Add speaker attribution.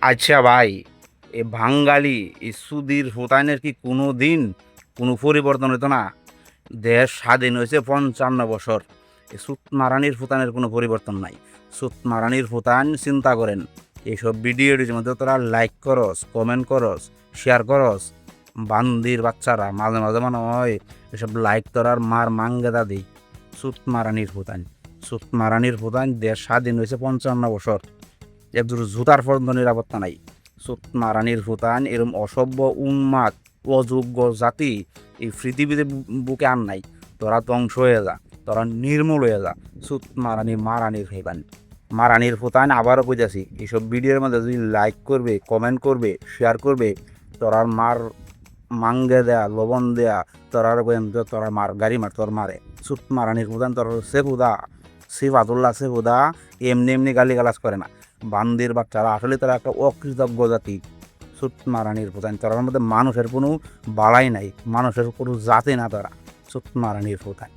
Speaker 1: আচ্ছা ভাই, এ বাঙালি এই সুধীর হোতাইনের কি কোনো দিন কোনো পরিবর্তন হতো না? দেশ স্বাধীন হয়েছে ৫৫ বছর। এই সুত মারানির ফুতানের কোনো পরিবর্তন নাই। সুত মারানির ফুতান চিন্তা করেন, এইসব ভিডিওটির মধ্যে তোরা লাইক করস, কমেন্ট করস, শেয়ার করস, বান্দির বাচ্চারা মাঝে মাঝে মনে হয় এসব লাইক তোরার মার মাঙ্গেদা দিই। সুত মারানির ফুতান, সুত মারানির ফুতান দেশ স্বাধীন হয়েছে ৫৫ বছর। একদম জুতার পর্যন্ত নিরাপত্তা নাই। সুত মারানির ফুতান এরম অসভ্য উন্মাদ অযোগ্য জাতি এই পৃথিবীতে বুকে আর নাই। তোরা ধ্বংস হয়ে যা, তোরা নির্মূল হয়ে যা। সুত মারানি মারানির হেবান মারানির ফুতান আবারও বুঝাছি, এইসব ভিডিওর মধ্যে যদি লাইক করবে, কমেন্ট করবে, শেয়ার করবে, তোরার মার মাঙ্গে দেয়া লবণ দেয়া তোরার তোরা মার গাড়ি মার তোর মারে। সুত মারানির ফুতান তোর সেফুদা সিফাতুল্লাহ সেফুদা এমনি এমনি গালিগালাজ করে না। বান্দির বাচ্চারা আসলে তারা একটা অকৃতজ্ঞ জাতি। সুত মারানির প্রধান তার মধ্যে মানুষের কোনো বালাই নাই, মানুষের কোনো জাতি না তারা। সুত মারানির প্রধান।